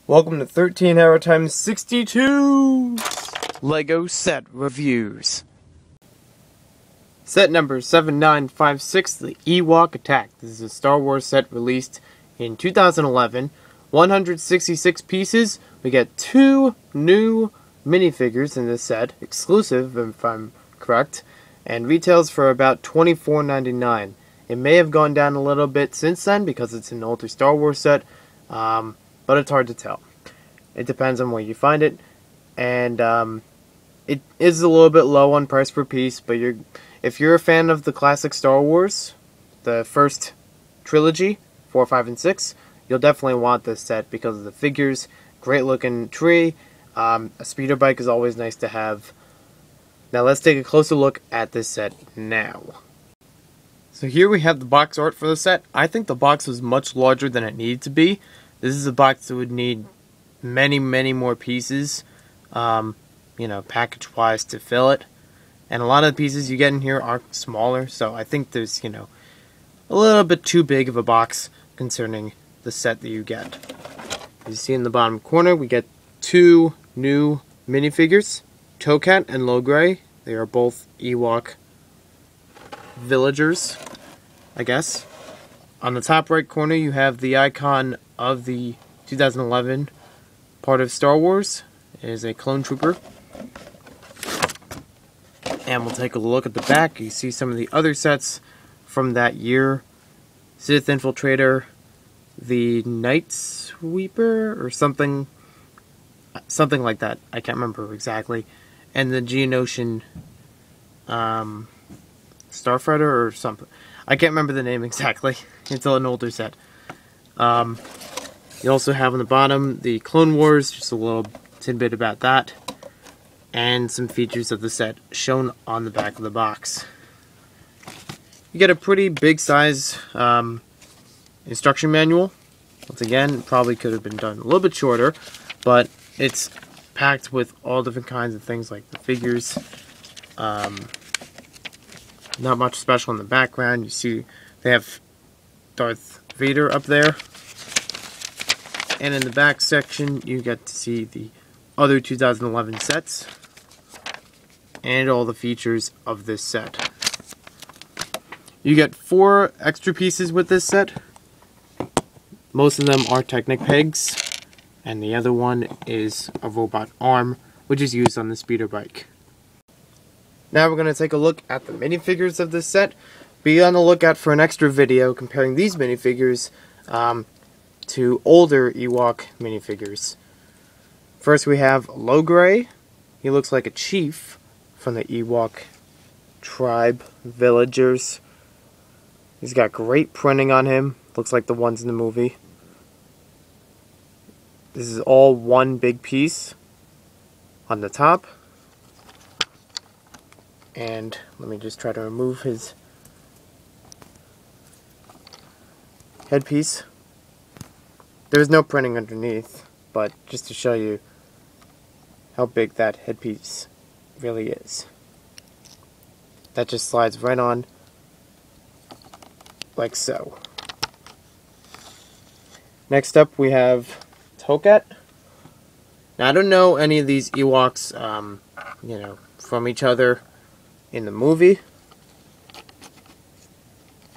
Welcome to 13 Hour Times 62 Lego Set Reviews. Set number 7956, the Ewok Attack. This is a Star Wars set released in 2011. 166 pieces. We get 2 new minifigures in this set, exclusive if I'm correct, and retails for about $24.99. It may have gone down a little bit since then because it's an older Star Wars set, but it's hard to tell. It depends on where you find it, and it is a little bit low on price per piece, but if you're a fan of the classic Star Wars, the first trilogy, 4, 5, and 6, you'll definitely want this set because of the figures, great looking tree, a speeder bike is always nice to have. Now let's take a closer look at this set now. So here we have the box art for the set. I think the box was much larger than it needed to be. This is a box that would need many more pieces, package-wise to fill it. And a lot of the pieces you get in here are smaller, so I think there's, a little bit too big of a box concerning the set that you get. As you see in the bottom corner, we get 2 new minifigures, Tokat and Logray. They are both Ewok villagers, I guess. On the top right corner, you have the icon of the 2011 part of Star Wars. It is a clone trooper. And we'll take a look at the back. You see some of the other sets from that year. Sith Infiltrator, the Night Sweeper, or something like that. I can't remember exactly. And the Geonosian Starfighter or something. I can't remember the name exactly. It's an older set. You also have on the bottom the Clone Wars, just a little tidbit about that, and some features of the set shown on the back of the box. You get a pretty big size instruction manual. Once again, probably could have been done a little bit shorter, but it's packed with all different kinds of things like the figures. Not much special in the background. You see they have Darth Vader up there. And in the back section, you get to see the other 2011 sets and all the features of this set. You get 4 extra pieces with this set. Most of them are Technic pegs, and the other one is a robot arm, which is used on the speeder bike. Now we're going to take a look at the minifigures of this set. Be on the lookout for an extra video comparing these minifigures to older Ewok minifigures. First we have Logray. He looks like a chief from the Ewok tribe villagers. He's got great printing on him. Looks like the ones in the movie. This is all one big piece on the top. And let me just try to remove his headpiece. There's no printing underneath, but just to show you how big that headpiece really is. That just slides right on, like so. Next up we have Tokat. Now I don't know any of these Ewoks, from each other in the movie.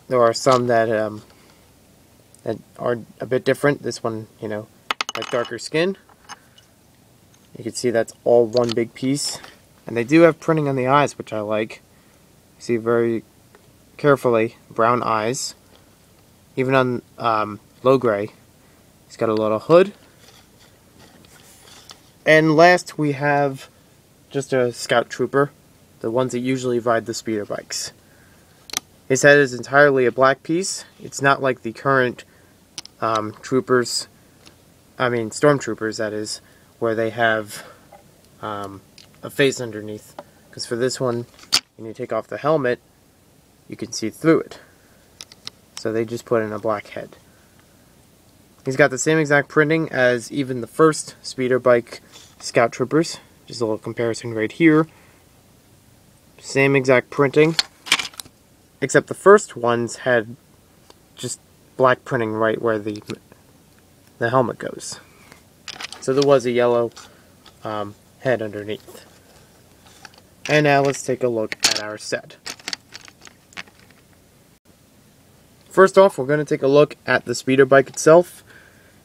There are some that are a bit different. This one, like darker skin. You can see that's all one big piece. And they do have printing on the eyes, which I like. You see very carefully brown eyes. Even on Logray, he's got a little hood. And last we have just a scout trooper, the ones that usually ride the speeder bikes. His head is entirely a black piece. It's not like the current stormtroopers, that is, where they have a face underneath. Because for this one, when you take off the helmet, you can see through it. So they just put in a black head. He's got the same exact printing as even the first speeder bike scout troopers. Just a little comparison right here. Same exact printing, except the first ones had just black printing right where the helmet goes. So there was a yellow head underneath. And now let's take a look at our set. First off, we're going to take a look at the speeder bike itself.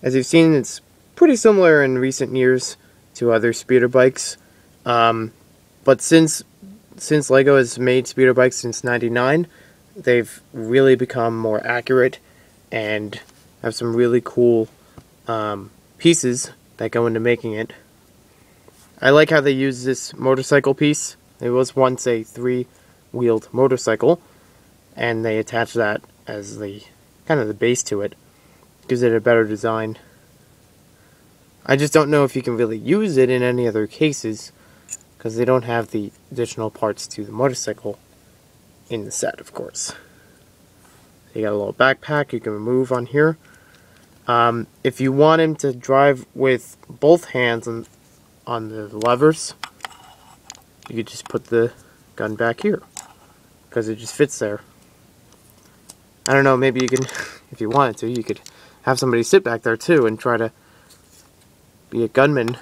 As you've seen, it's pretty similar in recent years to other speeder bikes. But since LEGO has made speeder bikes since '99, they've really become more accurate and have some really cool pieces that go into making it. I like how they use this motorcycle piece. It was once a 3-wheeled motorcycle, and they attach that as the kind of the base to it. Gives it a better design. I just don't know if you can really use it in any other cases, because they don't have the additional parts to the motorcycle in the set, of course. So you got a little backpack you can remove on here. If you want him to drive with both hands on the levers, you could just put the gun back here, because it just fits there. I don't know, maybe you can, if you wanted to, you could have somebody sit back there too and try to be a gunman,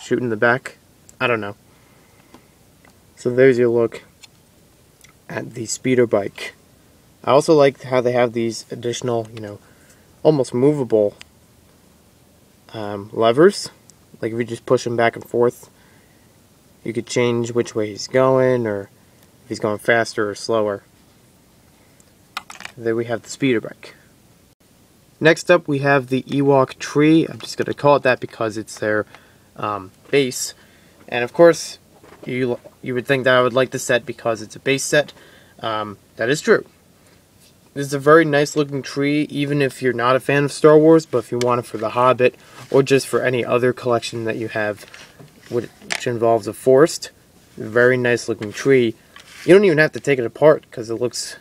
shoot in the back. I don't know. So there's your look at the speeder bike. I also like how they have these additional, almost movable levers. Like if you just push them back and forth, you could change which way he's going, or if he's going faster or slower. There we have the speeder bike. Next up we have the Ewok Tree. I'm just going to call it that because it's their base. And of course, you would think that I would like the set because it's a base set. That is true. This is a very nice looking tree, even if you're not a fan of Star Wars, but if you want it for The Hobbit, or just for any other collection that you have which involves a forest. Very nice looking tree. You don't even have to take it apart because it's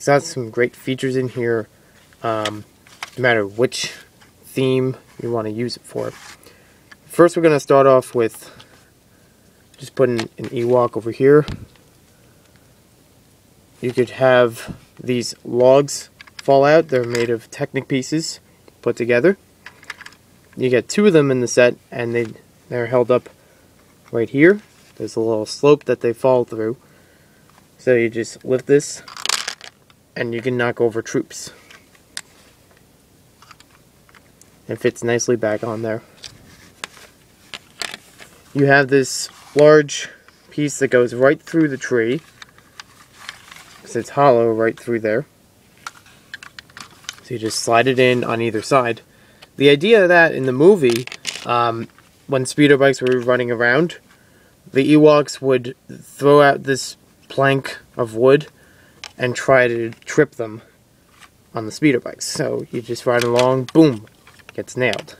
got some great features in here, no matter which theme you want to use it for. First we're going to start off with just putting an Ewok over here. You could have these logs fall out. They're made of Technic pieces put together. You get 2 of them in the set, and they're held up right here. There's a little slope that they fall through. So you just lift this, and you can knock over troops. It fits nicely back on there. You have this large piece that goes right through the tree, because it's hollow right through there. So you just slide it in on either side. The idea of that in the movie, when speeder bikes were running around, the Ewoks would throw out this plank of wood and try to trip them on the speeder bikes. So you just ride along, boom, gets nailed.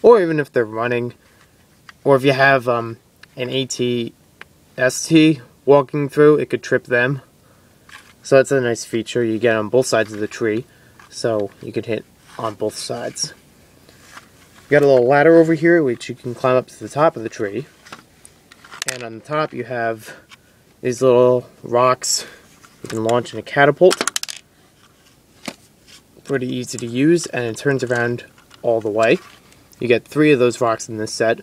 Or even if they're running, or if you have an AT-ST walking through, it could trip them. So that's a nice feature you get on both sides of the tree, so you could hit on both sides. You got a little ladder over here which you can climb up to the top of the tree. And on the top you have these little rocks you can launch in a catapult. Pretty easy to use, and it turns around all the way. You get 3 of those rocks in this set.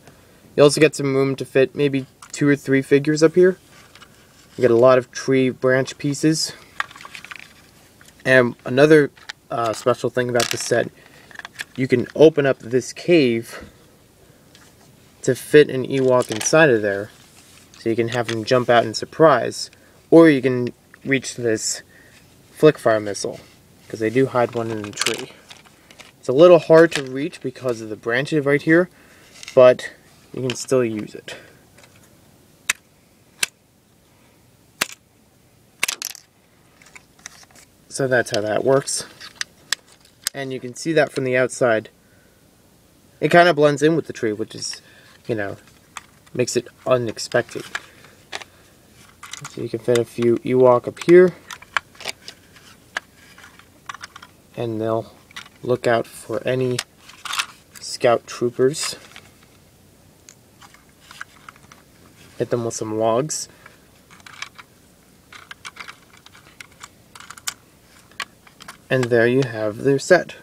You also get some room to fit maybe 2 or 3 figures up here. You get a lot of tree branch pieces. And another special thing about this set, you can open up this cave to fit an Ewok inside of there. So you can have him jump out and surprise. Or you can reach this flick fire missile, because they do hide one in the tree. It's a little hard to reach because of the branches right here, but you can still use it. So that's how that works. And you can see that from the outside. It kind of blends in with the tree, which is, makes it unexpected. So you can fit a few Ewok up here. And they'll look out for any scout troopers. Hit them with some logs. And there you have their set.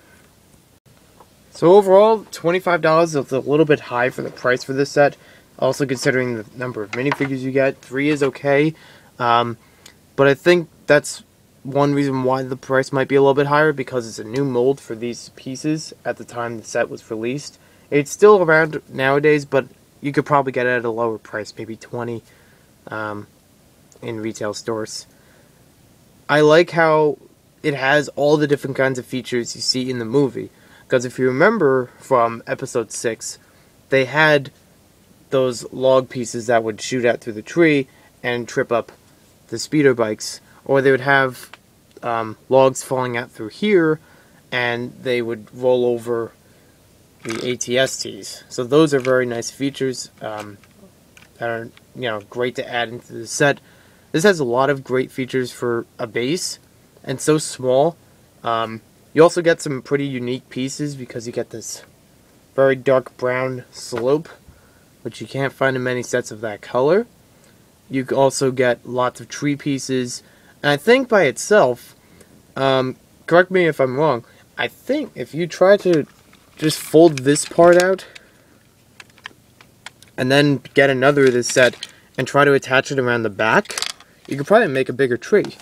So overall, $25 is a little bit high for the price for this set. Also considering the number of minifigures you get, 3 is okay. But I think that's one reason why the price might be a little bit higher, because it's a new mold for these pieces at the time the set was released. It's still around nowadays, but you could probably get it at a lower price, maybe $20 in retail stores. I like how it has all the different kinds of features you see in the movie. Because if you remember from episode 6, they had those log pieces that would shoot out through the tree and trip up the speeder bikes. Or they would have logs falling out through here, and they would roll over the ATSTs. So those are very nice features that are, great to add into the set. This has a lot of great features for a base, and so small. You also get some pretty unique pieces because you get this very dark brown slope, which you can't find in many sets of that color. You also get lots of tree pieces, and I think by itself, correct me if I'm wrong, I think if you try to just fold this part out, and then get another of this set, and try to attach it around the back, you could probably make a bigger tree.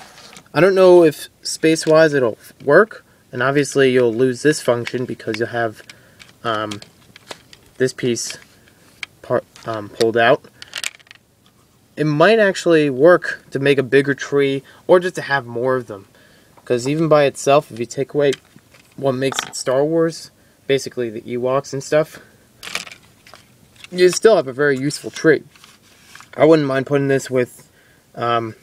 I don't know if space-wise it'll work, and obviously you'll lose this function because you'll have this piece pulled out. It might actually work to make a bigger tree, or just to have more of them. Because even by itself, if you take away what makes it Star Wars, basically the Ewoks and stuff, you still have a very useful tree. I wouldn't mind putting this with Lord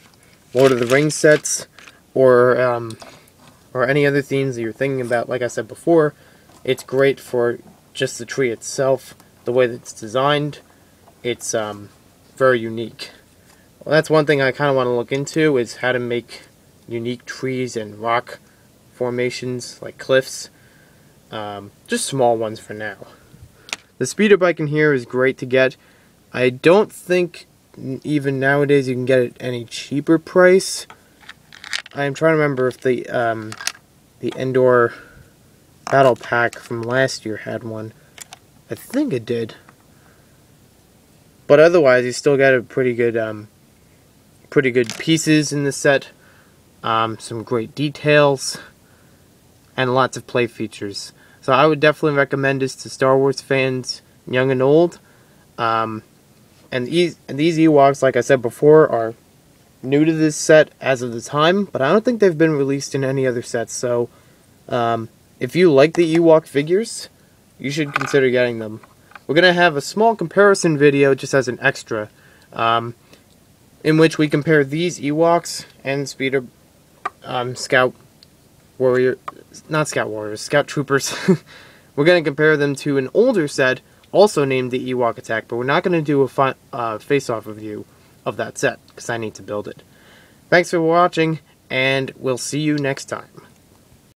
of the Rings sets, or any other themes that you're thinking about. Like I said before, it's great for just the tree itself, the way that it's designed. It's very unique. Well, that's one thing I kind of want to look into, is how to make unique trees and rock formations, like cliffs. Just small ones for now. The speeder bike in here is great to get. I don't think even nowadays you can get it any cheaper price. I'm trying to remember if the Endor Battle Pack from last year had one. I think it did. But otherwise, you still got a pretty good pieces in the set. Some great details, and lots of play features. So I would definitely recommend this to Star Wars fans, young and old. And these Ewoks, like I said before, are new to this set as of the time, but I don't think they've been released in any other sets. So if you like the Ewok figures, you should consider getting them. We're going to have a small comparison video just as an extra, in which we compare these Ewoks and Speeder Scout Warrior, not Scout Warriors, Scout Troopers. We're going to compare them to an older set, also named the Ewok Attack, but we're not going to do a face-off review of that set, because I need to build it. Thanks for watching, and we'll see you next time.